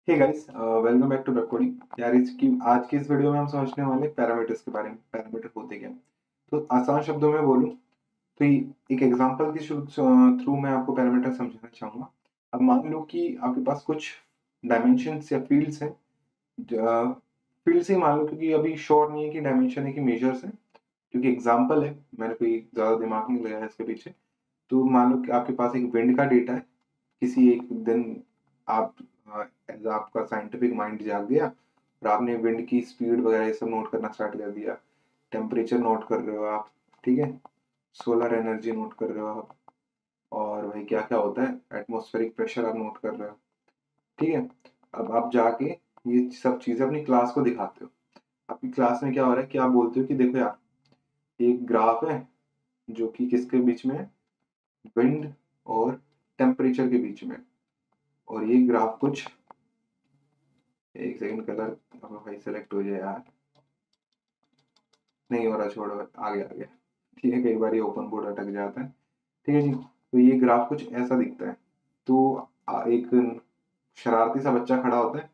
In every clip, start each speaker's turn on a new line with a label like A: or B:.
A: Hey guys, welcome back to web coding. यार इसकी आज की इस वीडियो में हम समझने वाले पैरामीटर्स के बारे में। पैरामीटर होते क्या हैं? तो आसान शब्दों में बोलूं तो एक एग्जांपल के थ्रू मैं आपको पैरामीटर समझाना चाहूंगा। अब मान लो कि आपके पास कुछ डायमेंशंस या फील्ड्स हैं। फील्ड से ही मान लो, क्योंकि अभी श्योर नहीं है कि डायमेंशन है कि मेजर्स है, क्योंकि एग्जांपल है, मैंने कोई ज्यादा दिमाग नहीं लगाया इसके पीछे। तो मान लो कि आपके पास एक विंड का डेटा है। किसी एक दिन आप एज आपका साइंटिफिक माइंड जाग गया और आपने विंड की स्पीड वगैरह ये सब नोट करना स्टार्ट कर दिया। टेम्परेचर नोट कर रहे हो आप, ठीक है। सोलर एनर्जी नोट कर रहे हो आप, और भाई क्या क्या होता है, एटमॉस्फेरिक प्रेशर आप नोट कर रहे हो, ठीक है। अब आप जाके ये सब चीजें अपनी क्लास को दिखाते हो। आपकी क्लास में क्या हो रहा है कि आप बोलते हो कि देखो यार, ये एक ग्राफ है जो कि किसके बीच में है, विंड और टेम्परेचर के बीच में। और ये ग्राफ कुछ, एक सेकंड, कलर अब भाई सेलेक्ट हो जाए यार, नहीं हो रहा, छोड़ो, आ गया आ गया। ठीक है, कई बार ये ओपन बोर्ड अटक जाता है। ठीक है जी। तो ये ग्राफ कुछ ऐसा दिखता है। तो एक शरारती सा बच्चा खड़ा होता है।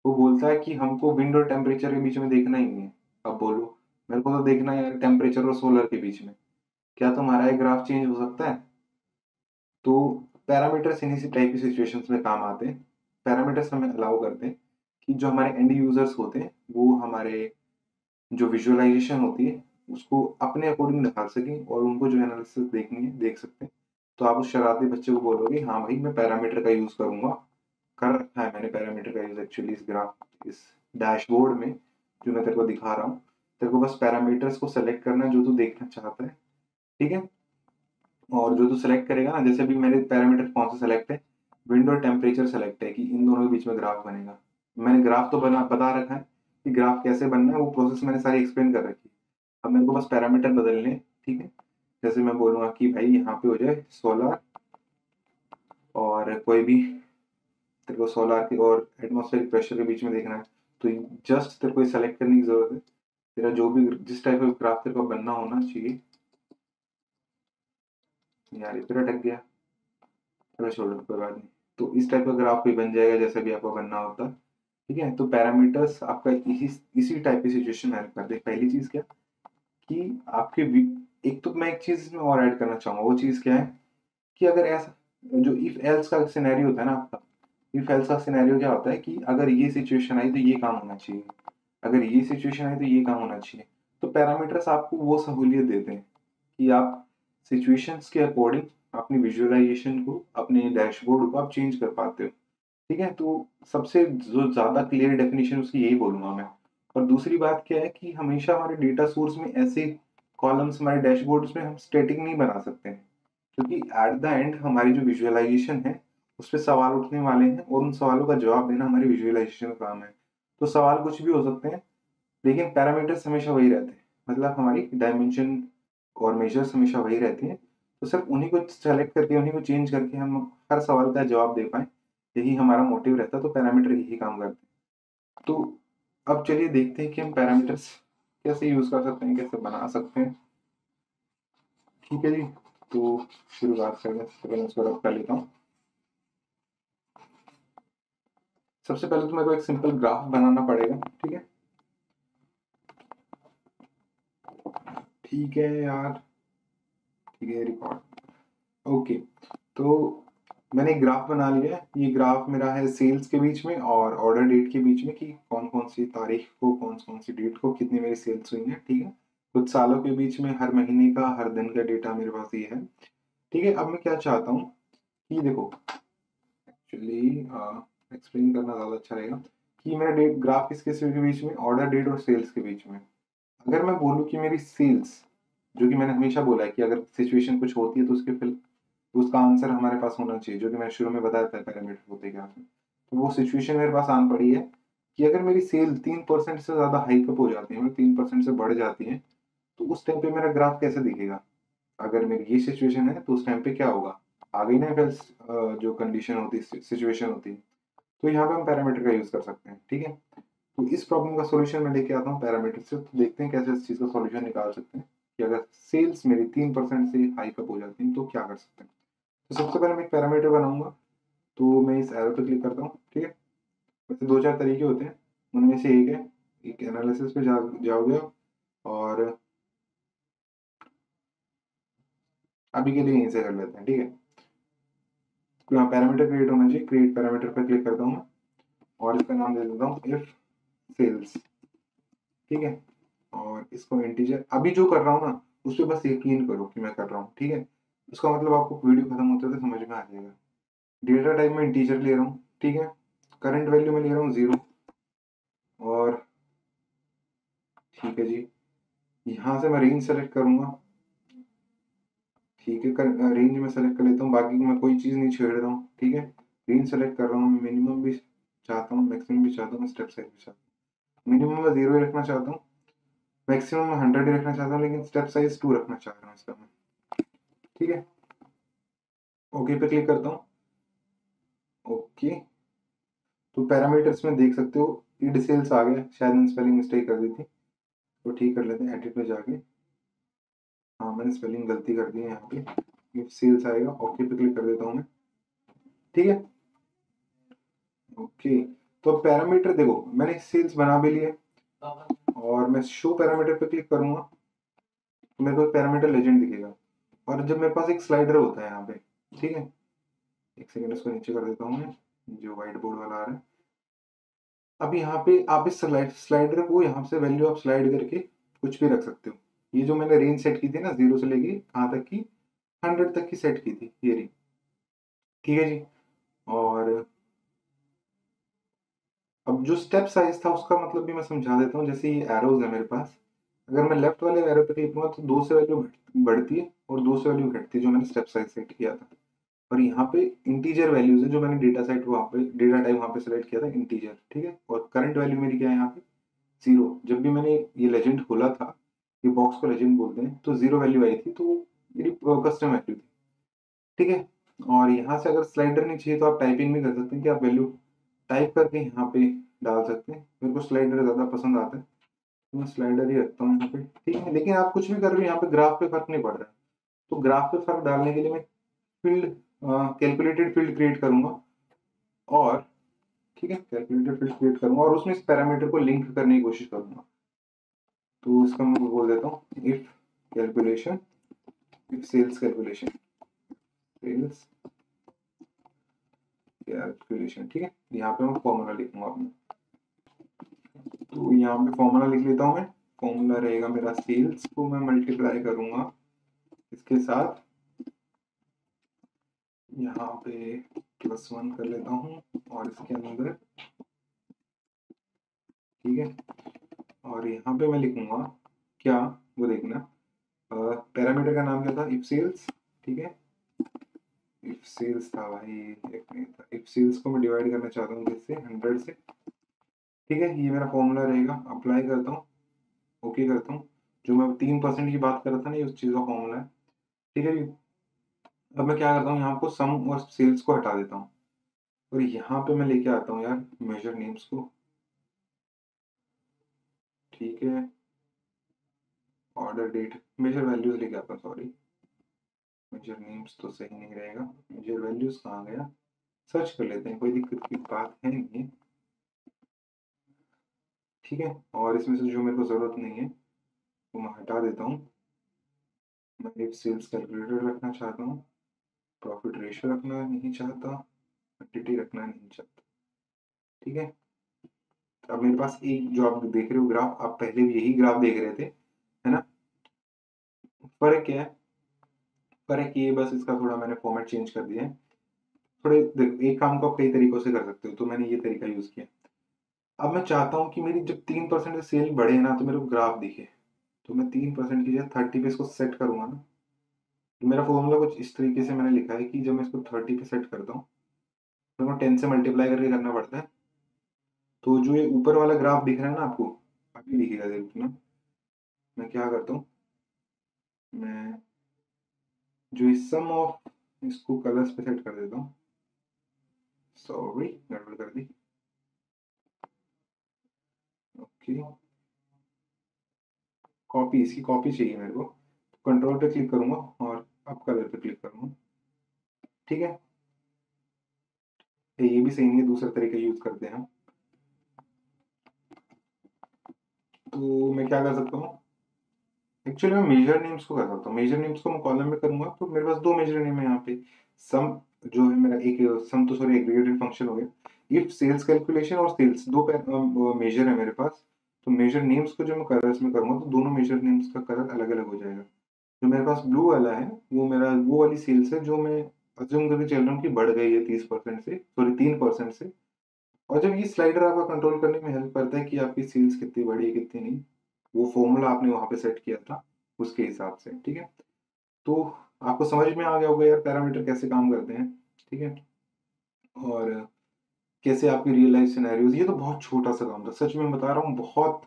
A: वो बोलता है कि हमको विंड और टेम्परेचर के बीच में देखना ही नहीं है। अब बोलो, मेरे को तो देखना है टेम्परेचर और सोलर के बीच में। क्या तुम्हारा ये ग्राफ चेंज हो सकता है? तो पैरामीटर्स इन्हीं टाइप की सिचुएशंस में काम आते हैं। पैरामीटर्स हमें अलाउ करते हैं कि जो हमारे एंड यूजर्स होते हैं वो हमारे जो विजुअलाइजेशन होती है उसको अपने अकॉर्डिंग निकाल सकें, और उनको जो एनालिसिस देखनी है देख सकते हैं। तो आप उस शरारती बच्चे को बोलोगे, हाँ भाई मैं पैरामीटर का यूज करूंगा। कर रखा है मैंने पैरामीटर का यूज एक्चुअली इस ग्राफ, इस डैशबोर्ड में जो मैं तेरे को दिखा रहा हूँ। तेरे को बस पैरामीटर्स को सेलेक्ट करना है जो तू देखना चाहता है, ठीक है। और जो तू सेलेक्ट करेगा ना, जैसे भी मेरे पैरामीटर कौन सा सेलेक्ट है, विंड और टेम्परेचर सेलेक्ट है कि इन दोनों के बीच में ग्राफ बनेगा। मैंने ग्राफ तो बता रखा है कि ग्राफ कैसे बनना है, वो प्रोसेस मैंने सारी एक्सप्लेन कर रखी है। अब मेरे को बस पैरामीटर बदलने हैं, ठीक है। जैसे मैं बोलूंगा कि भाई यहाँ पे हो जाए सोलर, और कोई भी तेरे को सोलर के और एटमॉस्फेरिक प्रेशर के बीच में देखना है। तो जस्ट तेरे को सेलेक्ट करने की जरूरत है। तेरा जो भी जिस टाइप का ग्राफ तेरे को बनना होना चाहिए। यार ये फिर अटक गया, चलो छोड़ो, कोई बात नहीं। तो इस टाइप का ग्राफ भी बन जाएगा जैसे भी आपको बनना होता है, ठीक है। तो पैरामीटर्स आपका इसी इसी टाइप की सिचुएशन में हेल्प करते हैं। पहली चीज क्या कि आपके एक तो मैं एक चीज इसमें और ऐड करना चाहूंगा। वो चीज क्या है कि अगर ऐसा जो इफ एल्स का सिनेरियो होता है ना आपका, इफ एल्स का सिनेरियो क्या होता है कि अगर ये सिचुएशन आई तो ये काम होना चाहिए, अगर ये सिचुएशन आई तो ये काम होना चाहिए। तो पैरामीटर्स आपको वो सहूलियत देते हैं कि आप सिचुएशंस के अकॉर्डिंग अपनी विजुअलाइजेशन को, अपने डैशबोर्ड को आप चेंज कर पाते हो, ठीक है। तो सबसे जो ज्यादा क्लियर डेफिनेशन उसकी यही बोलूंगा मैं। और दूसरी बात क्या है कि हमेशा हमारे डेटा सोर्स में ऐसे कॉलम्स, हमारे डैशबोर्ड्स में हम स्टैटिक नहीं बना सकते हैं, क्योंकि एट द एंड हमारी जो विजुअलाइजेशन है उस पर सवाल उठने वाले हैं, और उन सवालों का जवाब देना हमारी विजुअलाइजेशन का काम है। तो सवाल कुछ भी हो सकते हैं, लेकिन पैरामीटर्स हमेशा वही रहते हैं। मतलब हमारी डायमेंशन और मेजर्स हमेशा वही रहती हैं। तो सिर्फ उन्हीं को सेलेक्ट करके, उन्हीं को चेंज करके हम हर सवाल का जवाब दे पाएँ, यही हमारा मोटिव रहता है। तो पैरामीटर यही काम करते हैं। तो अब चलिए देखते हैं कि हम पैरामीटर्स कैसे यूज़ कर सकते हैं, कैसे बना सकते हैं, ठीक है जी। तो शुरुआत करने से पहले इसको रब कर लेता हूँ। सबसे पहले तो मेरे को एक सिंपल ग्राफ बनाना पड़ेगा, ठीक है। ठीक है यार, ठीक है, रिकॉर्ड, ओके। तो मैंने एक ग्राफ बना लिया है। ये ग्राफ मेरा है सेल्स के बीच में और ऑर्डर डेट के बीच में, कि कौन कौन सी तारीख को, कौन कौन सी डेट को कितनी मेरी सेल्स हुई है, ठीक है। कुछ सालों के बीच में हर महीने का, हर दिन का डेटा मेरे पास ये है, ठीक है। अब मैं क्या चाहता हूँ कि देखो, एक्चुअली एक्सप्लेन करना ज़्यादा अच्छा रहेगा कि मेरा डेट ग्राफ किस किस के बीच में, ऑर्डर डेट और सेल्स के बीच में। अगर मैं बोलूँ कि मेरी सेल्स, जो कि मैंने हमेशा बोला है कि अगर सिचुएशन कुछ होती है तो उसके फिर उसका आंसर हमारे पास होना चाहिए, जो कि मैंने शुरू में बताया था पैरामीटर होते क्या हैं। तो वो सिचुएशन मेरे पास आन पड़ी है कि अगर मेरी सेल 3% से ज़्यादा हाइकअप हो जाती है, मतलब 3% से बढ़ जाती है, तो उस टाइम पे मेरा ग्राफ कैसे दिखेगा। अगर मेरी ये सिचुएशन है तो उस टाइम पे क्या होगा, आ गई ना फिर जो कंडीशन होती है, सिचुएशन होती है। तो यहाँ पे हम पैरामीटर का यूज कर सकते हैं, ठीक है। तो इस प्रॉब्लम का सॉल्यूशन मैं लेके आता हूँ पैरामीटर से। तो देखते हैं कैसे इस चीज का सॉल्यूशन निकाल सकते हैं कि अगर सेल्स मेरी 3% से हाइकअप हो जाती है तो क्या कर सकते हैं। तो सबसे पहले मैं एक पैरामीटर बनाऊंगा। तो मैं इस एरो पे क्लिक करता हूँ, ठीक है। वैसे 2-4 तरीके होते हैं, उनमें से एक है, एक एनालिसिस पे जाओगे आप, और अभी के लिए यहीं से कर लेते हैं, ठीक है। तो यहाँ पैरामीटर क्रिएट होना चाहिए, क्रिएट पैरामीटर पर क्लिक करता हूँ मैं, और इसका नाम दे देता हूँ इफ सेल्स, ठीक है। और इसको इंटीजर अभी जो कर रहा हूँ ना उस पर बस यकीन करो कि मैं कर रहा हूँ, ठीक है। उसका मतलब आपको वीडियो खत्म होते होते समझ में आ जाएगा। डेटा टाइप में इंटीजर ले रहा हूँ, ठीक है। करंट वैल्यू में ले रहा हूँ 0, और ठीक है जी, यहाँ से मैं रेंज सेलेक्ट करूंगा, ठीक है। रेंज में सेलेक्ट कर लेता हूँ, बाकी मैं कोई चीज़ नहीं छेड़ रहा हूँ, ठीक है। रेंज सेलेक्ट कर रहा हूँ, मिनिमम भी चाहता हूँ, मैक्सिमम भी चाहता हूँ, स्टेप साइज भी चाहता हूँ। मिनिमम में 0 ही रखना चाहता हूँ, मैक्सिमम में 100 ही रखना चाहता हूँ, लेकिन स्टेप साइज 2 रखना चाह रहा हूँ इसका मैं, ठीक है। ओके पे क्लिक करता हूँ, ओके। तो पैरामीटर्स में देख सकते हो ईड सेल्स आ गया, शायद मैंने स्पेलिंग मिस्टेक कर दी थी, तो ठीक कर लेते हैं एडिट में जाके। हाँ, मैंने स्पेलिंग गलती कर दी है यहाँ पे, इफ सेल्स आएगा, ओके पे क्लिक कर देता हूँ मैं, ठीक है। ओके, तो पैरामीटर देखो मैंने सेल्स बना भी लिए, और मैं शो पैरामीटर पे क्लिक करूंगा तो मेरे को पैरामीटर लेजेंड दिखेगा। और जब मेरे पास एक स्लाइडर होता है यहाँ पे, ठीक है, एक सेकंड इसको नीचे कर देता हूँ मैं, जो व्हाइट बोर्ड वाला आ रहा है। अब यहाँ पे आप इस स्लाइडर को यहाँ से वैल्यू आप स्लाइड करके कुछ भी रख सकते हो। ये जो मैंने रेंज सेट की थी ना, 0 से लेके कहाँ तक की, 100 तक की सेट की थी ये रही, ठीक है जी। और अब जो स्टेप साइज था उसका मतलब भी मैं समझा देता हूँ। जैसे ये एरोज है मेरे पास, अगर मैं लेफ्ट वाले एरो पे क्लिक करूँगा तो 2 से वैल्यू बढ़ती है और 2 से वैल्यू घटती है, जो मैंने स्टेप साइज सेट किया था। और यहाँ पे इंटीजर वैल्यूज है, जो मैंने डेटा सेट वहाँ पे डेटा टाइप वहाँ पे सेलेक्ट किया था इंटीजर, ठीक है। और करंट वैल्यू मेरी क्या है यहाँ पे, 0। जब भी मैंने ये लेजेंड खोला था, ये बॉक्स को लेजेंड बोलते हैं, तो 0 वैल्यू आई थी, तो वो मेरी कस्टम वैल्यू थी, ठीक है। और यहाँ से अगर स्लाइडर नहीं चाहिए तो आप टाइपिंग भी कर सकते हैं कि आप वैल्यू टाइप करके यहाँ पे डाल सकते हैं। मेरे को स्लाइडर ज़्यादा पसंद आता है, तो मैं स्लाइडर ही रखता हूँ यहाँ पे, ठीक है। लेकिन आप कुछ भी कर रहे हो यहाँ पे ग्राफ पे फर्क नहीं पड़ रहा है, तो ग्राफ पे फर्क डालने के लिए मैं फील्ड कैलकुलेटेड फील्ड क्रिएट करूंगा, और ठीक है, कैलकुलेटेड फील्ड क्रिएट करूंगा और उसमें इस पैरामीटर को लिंक करने की कोशिश करूंगा। तो इसका मैं बोल देता हूँ if calculation, if sales calculation, sales calculation, ठीक है। यहाँ पे मैं फॉर्मूला लिखूंगा अपना, तो यहाँ पे फॉर्मूला लिख लेता हूँ मैं। फॉर्मूला रहेगा मेरा, सेल्स को मैं मल्टीप्लाई करूंगा इसके साथ, यहाँ पे +1 कर लेता हूँ, और इसके अंदर, ठीक है। और यहाँ पे मैं लिखूंगा क्या, वो देखना, पैरामीटर का नाम क्या था, इफ सेल्स, ठीक है। इफ सेल्स था भाई, एक नहीं था। इफ सेल्स को मैं डिवाइड करना चाहता हूँ किससे, 100 से, ठीक है। ये मेरा फॉर्मूला रहेगा, अप्लाई करता हूँ, ओके करता हूँ। जो मैं 3% की बात कर रहा था ना, ये उस चीज़ का फॉर्मूला है, ठीक है जी। अब मैं क्या करता हूँ, यहाँ को सम और सेल्स को हटा देता हूँ, और यहाँ पे मैं लेके आता हूँ यार मेजर नेम्स को, ठीक है। ऑर्डर डेट, मेजर वैल्यूज लेके आता हूँ, सॉरी, मेजर नेम्स तो सही नहीं रहेगा, मेजर वैल्यूज कहाँ गया, सर्च कर लेते हैं, कोई दिक्कत की बात है नहीं है, ठीक है। और इसमें से जो मेरे को ज़रूरत नहीं है वो मैं हटा देता हूँ। मैं एक सेल्स कैलकुलेटर रखना चाहता हूँ, प्रॉफिट रेशियो रखना नहीं चाहता, क्वांटिटी रखना नहीं चाहता, ठीक है। अब मेरे पास एक जो आप देख रहे हो ग्राफ, आप पहले भी यही ग्राफ देख रहे थे, है ना। फर्क क्या है, फर्क ये बस इसका थोड़ा मैंने फॉर्मेट चेंज कर दिया है। थोड़े एक काम को आप कई तरीकों से कर सकते हो, तो मैंने ये तरीका यूज किया। अब मैं चाहता हूँ कि मेरी जब 3% से सेल बढ़े ना, तो मेरे को ग्राफ दिखे, तो मैं 3% की जगह 30 पे इसको सेट करूंगा ना। तो मेरा फॉर्मूला कुछ इस तरीके से मैंने लिखा है कि जब मैं इसको 30 पे सेट करता हूँ, तो मैं 10 से मल्टीप्लाई करके करना पड़ता है। तो जो ये ऊपर वाला ग्राफ दिख रहा है ना आपको, अभी दिखेगा देखना, मैं क्या करता हूँ, मैं जो इस सम ऑफ, इसको कलर्स पे सेट कर देता हूँ, सॉरी गड़बड़ कर दी, ओके। कॉपी, इसकी कॉपी चाहिए मेरे को, कंट्रोल पे क्लिक करूंगा और अब कलर पे क्लिक करूंगा, ठीक है। ये भी सही नहीं है, दूसरा तरीका यूज करते हैं हम। तो मैं क्या कर सकता हूँ, एक्चुअली मैं मेजर नेम्स को कर सकता हूँ। मेजर नेम्स को मैं कॉलम में करूंगा तो मेरे पास दो मेजर नेम है यहाँ पे। सम जो है मेरा एक सम तो सॉरी एग्रीगेटेड फंक्शन हो गया। इफ सेल्स कैलकुलेशन और सेल्स दो मेजर है मेरे पास, तो मेजर नेम्स को जो मैं कलर्स में करूंगा तो दोनों मेजर नेम्स का कलर अलग अलग हो जाएगा। जो मेरे पास ब्लू वाला है वो मेरा वो वाली सेल्स है जो मैं अज्यूम करके चल रहा हूँ कि बढ़ गई है 30% से, सॉरी 3% से। और जब ये स्लाइडर आपका कंट्रोल करने में हेल्प करता है कि आपकी सेल्स कितनी बढ़ी है कितनी नहीं, वो फॉर्मूला आपने वहां पे सेट किया था उसके हिसाब से, ठीक है। तो आपको समझ में आ गया होगा यार पैरामीटर कैसे काम करते हैं, ठीक है। और कैसे आपकी रियल लाइफ सिनेरियोज, ये तो बहुत छोटा सा काम था सच में बता रहा हूँ। बहुत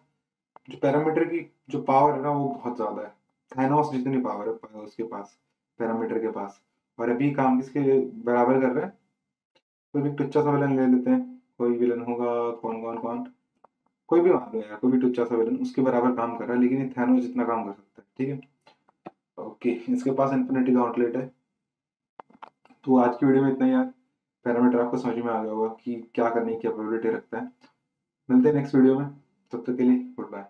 A: जो पैरामीटर की जो पावर है ना वो बहुत ज्यादा है। थैनोस जितनी पावर है उसके पास, पैरामीटर के पास। और अभी काम किसके बराबर कर रहे हैं, कोई भी टुच्चा सा विलन ले लेते हैं। कोई विलन होगा, कौन कौन कौन, कोई भी मान लो यार, कोई भी टुच्चा सा विलन उसके बराबर काम कर रहा है, लेकिन ये थैनोस जितना काम कर सकता है, ठीक है। ओके, इसके पास इन्फिनिटी गॉन्टलेट है। तो आज की वीडियो में इतना ही यार। पैरामीटर आपको समझ में आ गया होगा कि क्या करने की कैपेबिलिटी रखता है। मिलते हैं नेक्स्ट वीडियो में, तब तक के लिए गुड बाय।